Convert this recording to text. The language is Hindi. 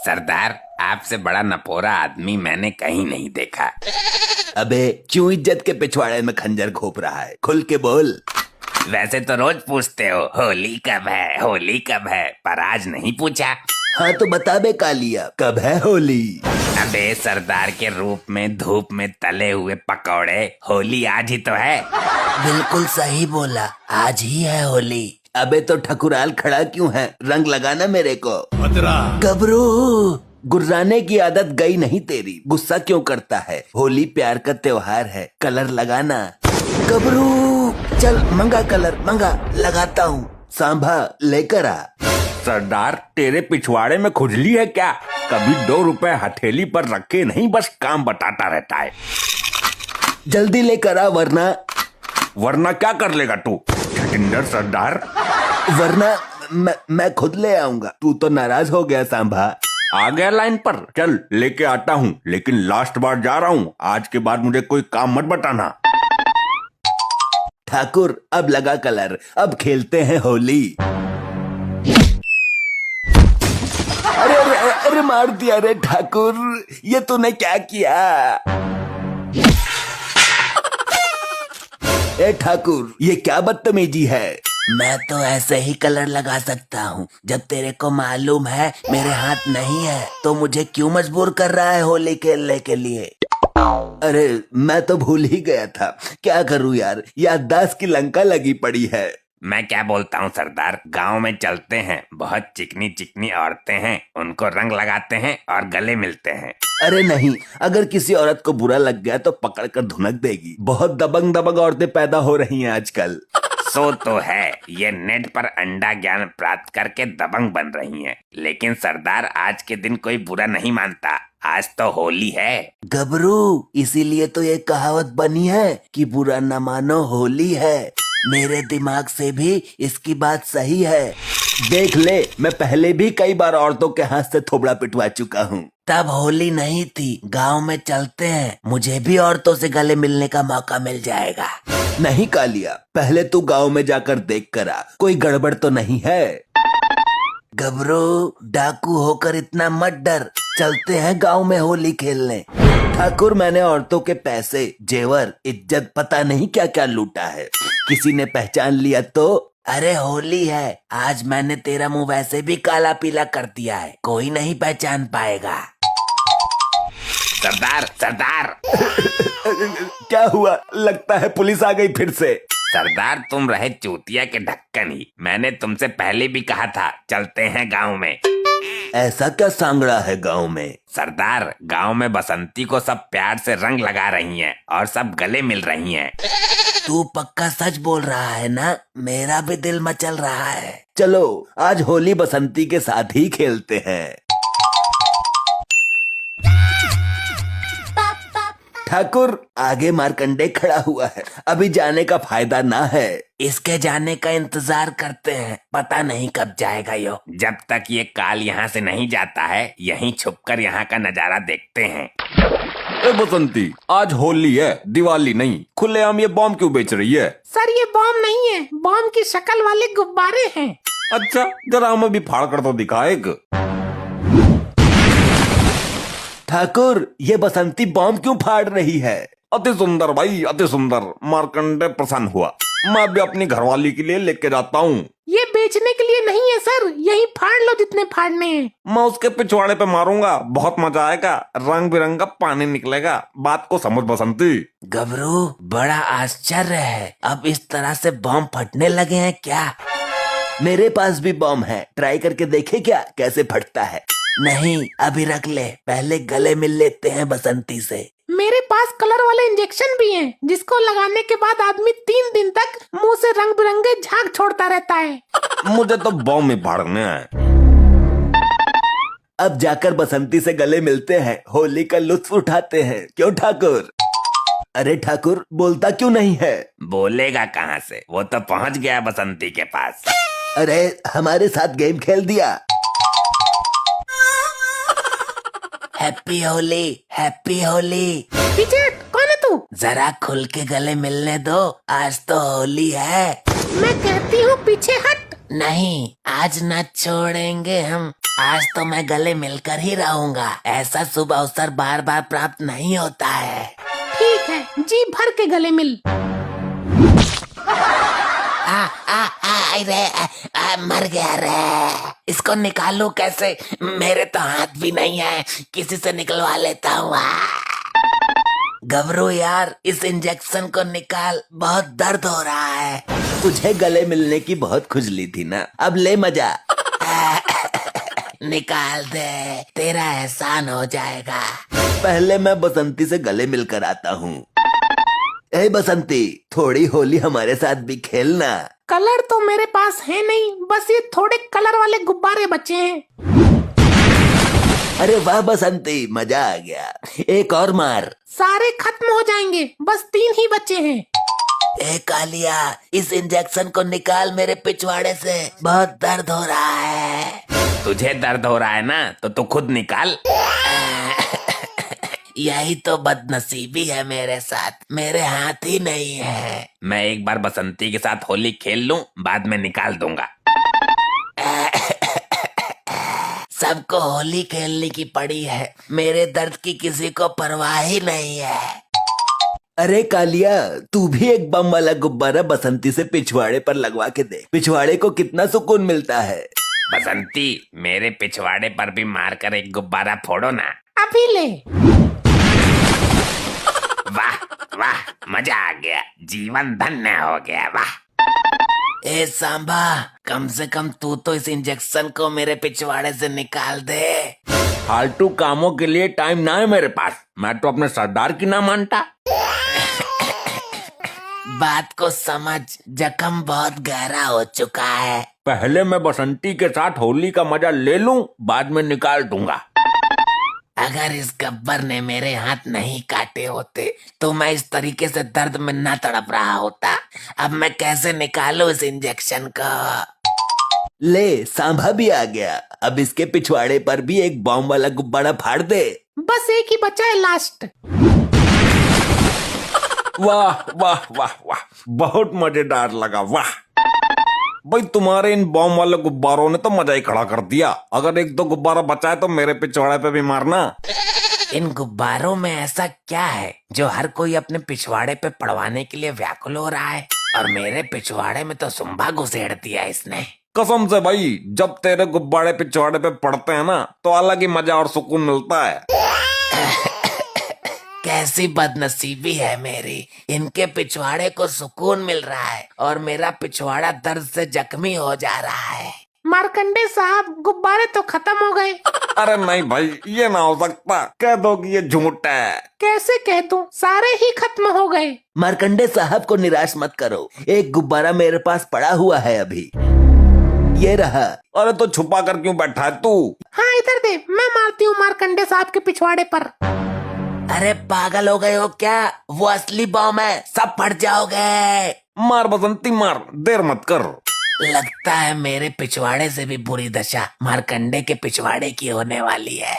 सरदार, आपसे बड़ा नपोरा आदमी मैंने कहीं नहीं देखा। अबे क्यों इज्जत के पिछवाड़े में खंजर घोप रहा है? खुल के बोल। वैसे तो रोज पूछते हो होली कब है, होली कब है, पर आज नहीं पूछा। हाँ तो बता बे कालिया, कब है होली? अबे सरदार के रूप में धूप में तले हुए पकौड़े, होली आज ही तो है। बिल्कुल सही बोला, आज ही है होली। अबे तो ठकुराल खड़ा क्यों है? रंग लगाना मेरे को। गबरू, गुर्राने की आदत गई नहीं तेरी। गुस्सा क्यों करता है? होली प्यार का त्योहार है, कलर लगाना। गबरू चल मंगा कलर, मंगा, लगाता हूँ। सांभा लेकर आ। सरदार, तेरे पिछवाड़े में खुजली है क्या? कभी 2 रुपए हथेली पर रखे नहीं, बस काम बताता रहता है। जल्दी लेकर आ, वरना क्या कर लेगा तू? छटिंदर सरदार, वरना मैं खुद ले आऊंगा। तू तो नाराज हो गया सांभा। आ गया लाइन पर, चल लेके आता हूँ, लेकिन लास्ट बार जा रहा हूँ। आज के बाद मुझे कोई काम मत बताना। ठाकुर अब लगा कलर, अब खेलते हैं होली। अरे अरे अरे मार दिया रे ठाकुर, ये तूने क्या किया? ए ठाकुर, ये क्या बदतमीजी है? मैं तो ऐसे ही कलर लगा सकता हूँ। जब तेरे को मालूम है मेरे हाथ नहीं है, तो मुझे क्यों मजबूर कर रहा है होली खेलने के लिए? अरे मैं तो भूल ही गया था। क्या करूँ यार, याददाश्त की लंका लगी पड़ी है। मैं क्या बोलता हूँ सरदार, गांव में चलते हैं, बहुत चिकनी चिकनी औरतें हैं, उनको रंग लगाते हैं और गले मिलते हैं। अरे नहीं, अगर किसी औरत को बुरा लग गया तो पकड़ कर धुनक देगी। बहुत दबंग दबंग औरतें पैदा हो रही हैं आजकल। सो तो है, ये नेट पर अंडा ज्ञान प्राप्त करके दबंग बन रही हैं। लेकिन सरदार, आज के दिन कोई बुरा नहीं मानता, आज तो होली है। गबरू, इसीलिए तो ये कहावत बनी है कि बुरा न मानो होली है। मेरे दिमाग से भी इसकी बात सही है। देख ले, मैं पहले भी कई बार औरतों के हाथ से थोबड़ा पिटवा चुका हूँ। तब होली नहीं थी। गांव में चलते हैं, मुझे भी औरतों से गले मिलने का मौका मिल जाएगा। नहीं कालिया, पहले तू गांव में जाकर देख कर आ, कोई गड़बड़ तो नहीं है। गबरू, डाकू होकर इतना मत डर, चलते हैं गांव में होली खेलने। ठाकुर, मैंने औरतों के पैसे, जेवर, इज्जत, पता नहीं क्या क्या लूटा है। किसी ने पहचान लिया तो? अरे होली है, आज मैंने तेरा मुंह वैसे भी काला पीला कर दिया है, कोई नहीं पहचान पाएगा। सरदार सरदार क्या हुआ? लगता है पुलिस आ गई फिर से। सरदार, तुम रहे चूतिया के ढक्कन ही। मैंने तुमसे पहले भी कहा था, चलते हैं गांव में। ऐसा क्या सांगड़ा है गांव में? सरदार, गांव में बसंती को सब प्यार से रंग लगा रही हैं और सब गले मिल रही हैं। तू पक्का सच बोल रहा है ना? मेरा भी दिल मचल रहा है। चलो आज होली बसंती के साथ ही खेलते हैं। ठाकुर, आगे मार्कंडे खड़ा हुआ है, अभी जाने का फायदा ना है। इसके जाने का इंतजार करते हैं, पता नहीं कब जाएगा यो। जब तक ये काल यहाँ से नहीं जाता है, यहीं छुपकर यहाँ का नजारा देखते हैं। ए बसंती, आज होली है, दिवाली नहीं। खुलेआम ये बॉम्ब क्यों बेच रही है? सर, ये बॉम्ब नहीं है, बॉम्ब की शक्ल वाले गुब्बारे हैं। अच्छा, जरा हमें भी फाड़ कर तो दिखा एक। ठाकुर, ये बसंती बॉम्ब क्यों फाड़ रही है? अति सुंदर भाई, अति सुंदर। मार्कंडे प्रसन्न हुआ। मैं भी अपनी घरवाली के लिए लेके जाता हूँ। ये बेचने के लिए नहीं है सर, यही फाड़ लो जितने फाड़ने हैं। मैं उसके पिछवाड़े पे मारूंगा, बहुत मजा आएगा, रंग बिरंगा पानी निकलेगा। बात को समझ बसंती। गबरू, बड़ा आश्चर्य है, अब इस तरह से बॉम्ब फटने लगे हैं क्या? मेरे पास भी बॉम्ब है, ट्राई करके देखे क्या कैसे फटता है? नहीं, अभी रख ले, पहले गले मिल लेते हैं बसंती से। मेरे पास कलर वाले इंजेक्शन भी हैं, जिसको लगाने के बाद आदमी 3 दिन तक मुंह से रंग बिरंगे झाग छोड़ता रहता है। मुझे तो बॉम्ब ही फाड़ने है। अब जाकर बसंती से गले मिलते हैं, होली का लुत्फ उठाते हैं। क्यों ठाकुर? अरे ठाकुर, बोलता क्यों नहीं है? बोलेगा कहाँ से, वो तो पहुँच गया बसंती के पास। अरे हमारे साथ गेम खेल दिया। Happy Holi, happy Holi. पीछे कौन है तू? जरा खुल के गले मिलने दो, आज तो होली है। मैं कहती हूँ पीछे हट। नहीं, आज न छोड़ेंगे हम, आज तो मैं गले मिलकर ही रहूंगा। ऐसा शुभ अवसर बार बार प्राप्त नहीं होता है। ठीक है, जी भर के गले मिल। मर गया रे। इसको निकालूं कैसे? मेरे तो हाथ भी नहीं है, किसी से निकलवा लेता हूँ। घबरो यार, इस इंजेक्शन को निकाल, बहुत दर्द हो रहा है। तुझे गले मिलने की बहुत खुजली थी ना, अब ले मजा। निकाल दे, तेरा एहसान हो जाएगा। पहले मैं बसंती से गले मिलकर आता हूँ। ए बसंती, थोड़ी होली हमारे साथ भी खेलना। कलर तो मेरे पास है नहीं, बस ये थोड़े कलर वाले गुब्बारे बचे हैं। अरे वाह बसंती, मजा आ गया। एक और मार। सारे खत्म हो जाएंगे, बस 3 ही बचे हैं। ए कालिया, इस इंजेक्शन को निकाल मेरे पिछवाड़े से, बहुत दर्द हो रहा है। तुझे दर्द हो रहा है ना, तो तू खुद निकाल। यही तो बदनसीबी है मेरे साथ, मेरे हाथ ही नहीं है। मैं एक बार बसंती के साथ होली खेल लूं, बाद में निकाल दूंगा। सबको होली खेलने की पड़ी है, मेरे दर्द की किसी को परवाह ही नहीं है। अरे कालिया, तू भी एक बम वाला गुब्बारा बसंती से पिछवाड़े पर लगवा के दे, पिछवाड़े को कितना सुकून मिलता है। बसंती, मेरे पिछवाड़े पर भी मारकर एक गुब्बारा फोड़ो ना। अभी ले। वाह वाह, मजा आ गया, जीवन धन्य हो गया। वाह। ए सांबा, कम से कम तू तो इस इंजेक्शन को मेरे पिछवाड़े से निकाल दे। फालतू कामों के लिए टाइम ना है मेरे पास, मैं तो अपने सरदार की ना मानता। बात को समझ, जख्म बहुत गहरा हो चुका है। पहले मैं बसंती के साथ होली का मजा ले लूं, बाद में निकाल दूंगा। अगर इस गब्बर ने मेरे हाथ नहीं काटे होते तो मैं इस तरीके से दर्द में ना तड़प रहा होता। अब मैं कैसे निकालूं इस इंजेक्शन को? ले, सांभा भी आ गया। अब इसके पिछवाड़े पर भी एक बॉम्ब वाला गुब्बारा फाड़ दे। बस एक ही बचा है, लास्ट। वाह वाह वाह वाह, बहुत मजेदार लगा। वाह भाई, तुम्हारे इन बॉम्ब वाले गुब्बारों ने तो मजा ही खड़ा कर दिया। अगर 1-2 गुब्बारा बचा है तो मेरे पिछवाड़े पे भी मारना। इन गुब्बारों में ऐसा क्या है जो हर कोई अपने पिछवाड़े पे पड़वाने के लिए व्याकुल हो रहा है? और मेरे पिछवाड़े में तो सुंबा घुसेड़ दिया इसने। कसम से भाई, जब तेरे गुब्बारे पिछवाड़े पे पड़ते हैं ना, तो अलग ही मजा और सुकून मिलता है। कैसी बदनसीबी है मेरी, इनके पिछवाड़े को सुकून मिल रहा है और मेरा पिछवाड़ा दर्द से जख्मी हो जा रहा है। मार्कंडे साहब, गुब्बारे तो खत्म हो गए। अरे नहीं भाई, ये ना हो सकता, कह दो कि ये झूठ है। कैसे कह दूं, सारे ही खत्म हो गए। मार्कंडे साहब को निराश मत करो, एक गुब्बारा मेरे पास पड़ा हुआ है अभी, ये रहा। अरे तो छुपा कर क्यों बैठा है तू? हाँ इधर दे, मैं मारती हूँ मार्कंडे साहब के पिछवाड़े पर। अरे पागल हो गए हो क्या? वो असली बॉम्ब है, सब फट जाओगे। मार बसंती मार, देर मत कर। लगता है मेरे पिछवाड़े से भी बुरी दशा मार्कंडे के पिछवाड़े की होने वाली है।